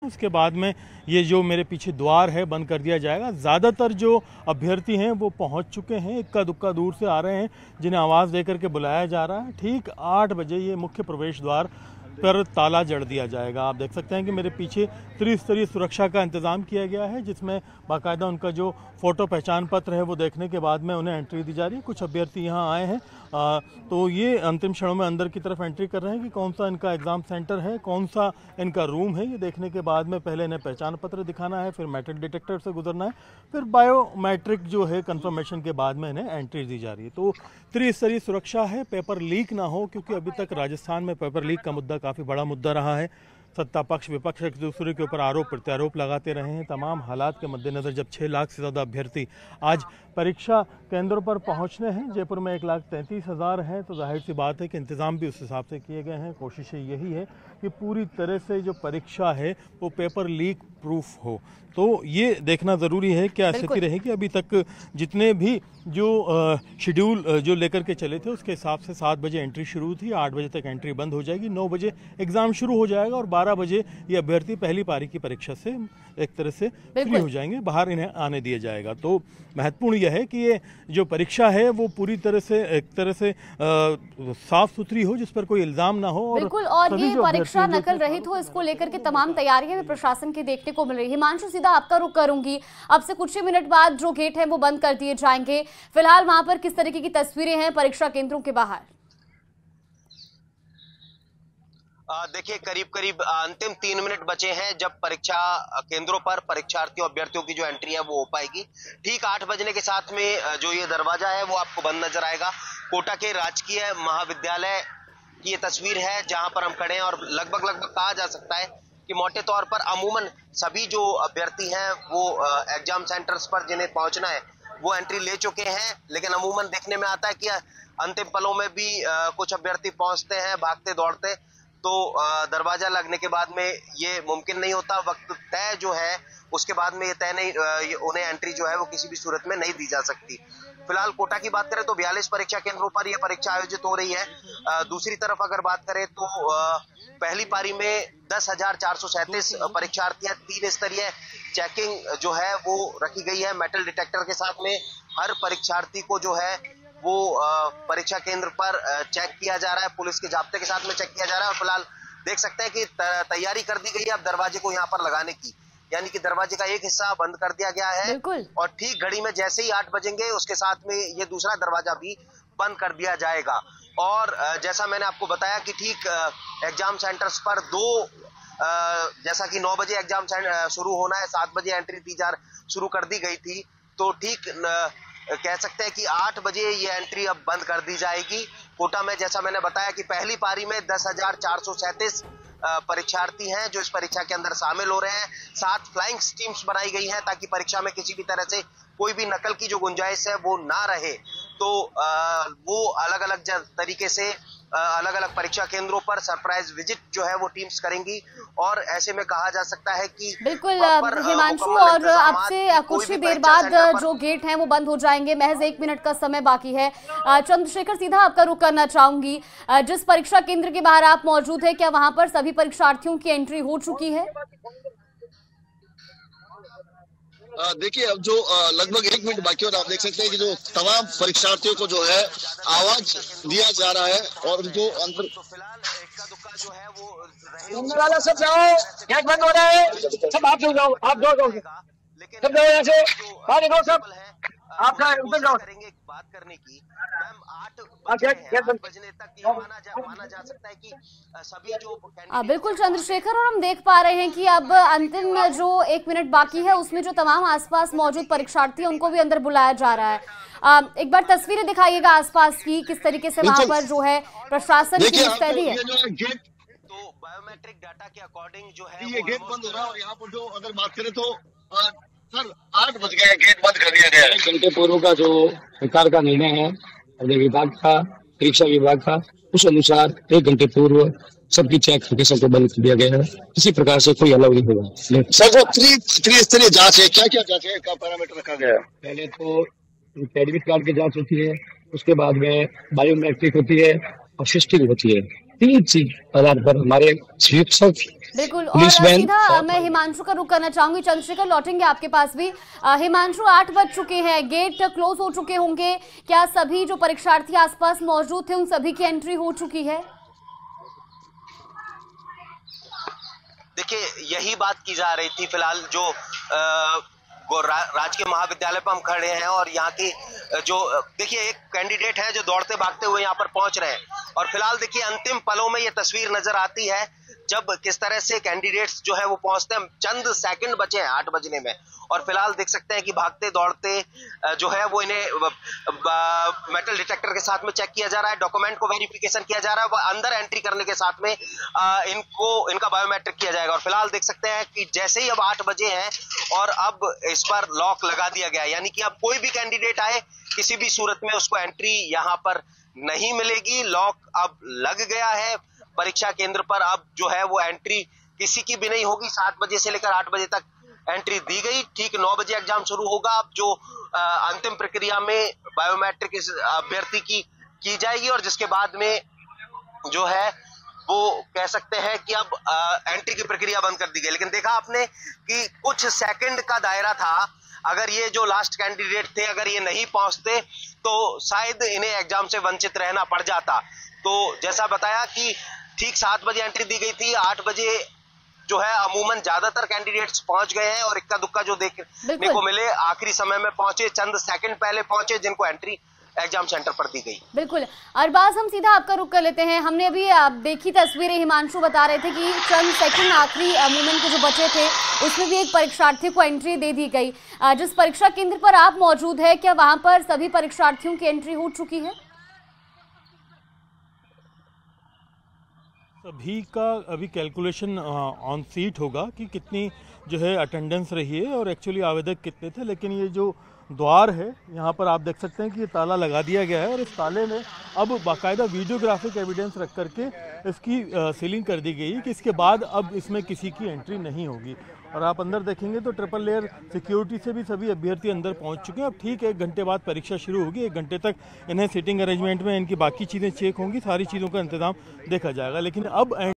उसके बाद में ये जो मेरे पीछे द्वार है बंद कर दिया जाएगा। ज़्यादातर जो अभ्यर्थी हैं वो पहुंच चुके हैं, इक्का दुक्का दूर से आ रहे हैं जिन्हें आवाज़ दे करके बुलाया जा रहा है। ठीक 8 बजे ये मुख्य प्रवेश द्वार पर ताला जड़ दिया जाएगा। आप देख सकते हैं कि मेरे पीछे त्रिस्तरीय सुरक्षा का इंतज़ाम किया गया है, जिसमें बाकायदा उनका जो फ़ोटो पहचान पत्र है वो देखने के बाद में उन्हें एंट्री दी जा रही है। कुछ अभ्यर्थी यहाँ आए हैं तो ये अंतिम क्षणों में अंदर की तरफ एंट्री कर रहे हैं कि कौन सा इनका एग्ज़ाम सेंटर है, कौन सा इनका रूम है। ये देखने के बाद में पहले इन्हें पहचान पत्र दिखाना है, फिर मेटल डिटेक्टर से गुजरना है, फिर बायोमेट्रिक जो है कंफर्मेशन के बाद में इन्हें एंट्री दी जा रही है। तो त्रिस्तरीय सुरक्षा है, पेपर लीक ना हो, क्योंकि अभी तक राजस्थान में पेपर लीक का मुद्दा काफ़ी बड़ा मुद्दा रहा है। सत्ता पक्ष विपक्ष एक दूसरे के ऊपर आरोप प्रत्यारोप लगाते रहे हैं। तमाम हालात के मद्देनज़र जब 6 लाख से ज़्यादा अभ्यर्थी आज परीक्षा केंद्रों पर पहुंचने हैं, जयपुर में 1,33,000 हैं, तो जाहिर सी बात है कि इंतज़ाम भी उस हिसाब से किए गए हैं। कोशिशें यही है कि पूरी तरह से जो परीक्षा है वो पेपर लीक प्रूफ हो। तो ये देखना ज़रूरी है क्या स्थिति रहेगी। अभी तक जितने भी जो शेड्यूल जो लेकर के चले थे उसके हिसाब से 7 बजे एंट्री शुरू थी, 8 बजे तक एंट्री बंद हो जाएगी, 9 बजे एग्ज़ाम शुरू हो जाएगा और 12 बजे ये अभ्यर्थी पहली पारी की परीक्षा से एक तरह से फ्री हो जाएंगे, बाहर इन्हें आने दिया जाएगा। तो महत्वपूर्ण यह है कि ये जो परीक्षा है वो पूरी तरह से एक तरह से साफ सुथरी हो, जिस पर कोई इल्ज़ाम ना हो। बिल्कुल, और ये परीक्षा नकल रहित हो, इसको लेकर के तमाम तैयारियां भी प्रशासन की देखने को मिल रही है। हिमांशु, सीधा आपका रुख करूंगी, अब से कुछ ही मिनट बाद जो गेट है वो बंद कर दिए जाएंगे। फिलहाल वहां पर किस तरीके की तस्वीरें हैं परीक्षा केंद्रों के बाहर? देखिए, करीब करीब अंतिम 3 मिनट बचे हैं जब परीक्षा केंद्रों पर परीक्षार्थियों अभ्यर्थियों की जो एंट्री है वो हो पाएगी। ठीक 8 बजने के साथ में जो ये दरवाजा है वो आपको बंद नजर आएगा। कोटा के राजकीय महाविद्यालय की ये तस्वीर है जहां पर हम खड़े हैं और लगभग कहा जा सकता है कि मोटे तौर पर अमूमन सभी जो अभ्यर्थी हैं वो एग्जाम सेंटर्स पर जिन्हें पहुंचना है वो एंट्री ले चुके हैं। लेकिन अमूमन देखने में आता है कि अंतिम पलों में भी कुछ अभ्यर्थी पहुंचते हैं भागते दौड़ते, तो दरवाजा लगने के बाद में ये मुमकिन नहीं होता। वक्त तय जो है उसके बाद में ये तय नहीं, उन्हें एंट्री जो है वो किसी भी सूरत में नहीं दी जा सकती। फिलहाल कोटा की बात करें तो 42 परीक्षा केंद्रों पर यह परीक्षा आयोजित हो रही है। दूसरी तरफ अगर बात करें तो पहली पारी में 10,437 परीक्षार्थी हैं। 3 स्तरीय चेकिंग जो है वो रखी गई है मेटल डिटेक्टर के साथ में। हर परीक्षार्थी को जो है वो परीक्षा केंद्र पर चेक किया जा रहा है, पुलिस के जाब्ते के साथ में चेक किया जा रहा है। और फिलहाल देख सकते हैं कि तैयारी कर दी गई है अब दरवाजे को यहाँ पर लगाने की, यानी कि दरवाजे का एक हिस्सा बंद कर दिया गया है और ठीक घड़ी में जैसे ही 8 बजेंगे उसके साथ में ये दूसरा दरवाजा भी बंद कर दिया जाएगा। और जैसा मैंने आपको बताया कि ठीक एग्जाम सेंटर्स पर जैसा कि 9 बजे एग्जाम शुरू होना है, 7 बजे एंट्री शुरू कर दी गई थी, तो ठीक कह सकते हैं कि 8 बजे ये एंट्री अब बंद कर दी जाएगी। कोटा में जैसा मैंने बताया कि पहली पारी में 10,437 परीक्षार्थी हैं जो इस परीक्षा के अंदर शामिल हो रहे हैं। 7 फ्लाइंग टीम्स बनाई गई हैं ताकि परीक्षा में किसी भी तरह से कोई भी नकल की जो गुंजाइश है वो ना रहे। तो वो अलग अलग तरीके से अलग अलग परीक्षा केंद्रों पर सरप्राइज विजिट जो है वो टीम्स करेंगी और ऐसे में कहा जा सकता है कि बिल्कुल हिमांशु, और अब से कुछ ही देर बाद जो गेट हैं वो बंद हो जाएंगे। महज 1 मिनट का समय बाकी है। चंद्रशेखर, सीधा आपका रुख करना चाहूंगी, जिस परीक्षा केंद्र के बाहर आप मौजूद है, क्या वहां पर सभी परीक्षार्थियों की एंट्री हो चुकी है? देखिए, अब जो लगभग 1 मिनट बाकी और आप देख सकते हैं कि जो तमाम परीक्षार्थियों को जो है आवाज दिया जा रहा है और जो अंदर तो फिलहाल इक्का दुक्का जो है वो वाला सब जाओ, गेट बंद हो रहा है, सब आप जाओ, आप जाओ, सब जाओ यहाँ से बाहर निकलो, सब आप करेंगे बात करने की। मैम 8 बजने तक ये माना जा सकता है कि सभी जो बिल्कुल चंद्रशेखर, और हम देख पा रहे हैं कि अब अंतिम जो 1 मिनट बाकी है उसमें जो तमाम आसपास मौजूद परीक्षार्थी हैं उनको भी अंदर बुलाया जा रहा है। एक बार तस्वीरें दिखाइएगा आसपास की, किस तरीके से वहां पर जो है प्रशासन की मुस्तैदी है। तो बायोमेट्रिक डाटा के अकॉर्डिंग जो है ये गेट बंद हो रहा है और यहाँ पर जो अगर बात करें तो सर 8 बज गए, गेट बंद कर दिया गया है। 1 घंटे पूर्व का जो सरकार का निर्णय है अपने विभाग का, परीक्षा विभाग का, उस अनुसार 1 घंटे पूर्व सबकी चेक को बंद कर दिया गया है। किसी प्रकार से कोई अलाउ नहीं होगा। सर जो त्रिस्तरीय जांच है, क्या क्या जांच है, क्या पैरामीटर रखा गया है? पहले तो एडमिट कार्ड की जांच होती है, उसके बाद में बायोमेट्रिक होती है और सिस्टिंग होती है। 3 चीज आधार पर हमारे शिक्षक बिल्कुल। और सीधा मैं हिमांशु का रुख करना चाहूंगी, चंद्रशेखर लौटेंगे आपके पास भी। हिमांशु, 8 बज चुके हैं, गेट क्लोज हो चुके होंगे, क्या सभी जो परीक्षार्थी आसपास मौजूद थे उन सभी की एंट्री हो चुकी है? देखिए, यही बात की जा रही थी फिलहाल जो राजकीय महाविद्यालय पर हम खड़े हैं और यहाँ की जो देखिए एक कैंडिडेट है जो दौड़ते भागते हुए यहाँ पर पहुंच रहे हैं और फिलहाल देखिए अंतिम पलों में ये तस्वीर नजर आती है जब किस तरह से कैंडिडेट्स जो है वो पहुंचते हैं। चंद सेकंड बचे हैं 8 बजने में और फिलहाल देख सकते हैं कि भागते दौड़ते जो है वो इन्हें मेटल डिटेक्टर के साथ में चेक किया जा रहा है, डॉक्यूमेंट को वेरिफिकेशन किया जा रहा है, वह अंदर एंट्री करने के साथ में इनका बायोमेट्रिक किया जाएगा। और फिलहाल देख सकते हैं कि जैसे ही अब 8 बजे हैं और अब इस पर लॉक लगा दिया गया है, यानी कि अब कोई भी कैंडिडेट आए किसी भी सूरत में उसको एंट्री यहाँ पर नहीं मिलेगी। लॉक अब लग गया है परीक्षा केंद्र पर, अब जो है वो एंट्री किसी की भी नहीं होगी। 7 बजे से लेकर 8 बजे तक एंट्री दी गई, ठीक 9 बजे एग्जाम शुरू होगा। अब जो अंतिम प्रक्रिया में बायोमेट्रिक इस अभ्यर्थी की जाएगी और जिसके बाद में जो है वो कह सकते हैं कि अब एंट्री की प्रक्रिया बंद कर दी गई। लेकिन देखा आपने कि कुछ सेकंड का दायरा था, अगर ये जो लास्ट कैंडिडेट थे अगर ये नहीं पहुंचते तो शायद इन्हें एग्जाम से वंचित रहना पड़ जाता। तो जैसा बताया कि ठीक 7 बजे एंट्री दी गई थी, 8 बजे जो है अमूमन ज्यादातर कैंडिडेट्स पहुंच गए हैं और इक्का दुक्का जो देखने को मिले आखिरी समय में पहुंचे, चंद सेकंड पहले पहुंचे जिनको एंट्री एग्जाम सेंटर पर दी गई। बिल्कुल। अरबाज, हम सीधा आपका रुख कर लेते हैं। हमने अभी देखी तस्वीरें, हिमांशु बता रहे थे कि चंद सेकंड आखिरी मूवमेंट के जो बचे थे उसमें भी एक परीक्षार्थी को एंट्री दे दी गई। जिस परीक्षा केंद्र पर आप मौजूद है, क्या वहां पर सभी परीक्षार्थियों की एंट्री हो चुकी है? सभी का अभी कैलकुलेशन ऑन सीट होगा कि कितनी जो है अटेंडेंस रही है और एक्चुअली आवेदक कितने थे। लेकिन ये जो द्वार है यहाँ पर आप देख सकते हैं कि ये ताला लगा दिया गया है और इस ताले में अब बाकायदा वीडियोग्राफिक एविडेंस रख करके इसकी सीलिंग कर दी गई कि इसके बाद अब इसमें किसी की एंट्री नहीं होगी। और आप अंदर देखेंगे तो ट्रिपल लेयर सिक्योरिटी से भी सभी अभ्यर्थी अंदर पहुंच चुके हैं। अब ठीक 1 घंटे बाद परीक्षा शुरू होगी, 1 घंटे तक इन्हें सीटिंग अरेंजमेंट में इनकी बाकी चीज़ें चेक होंगी, सारी चीज़ों का इंतजाम देखा जाएगा। लेकिन अब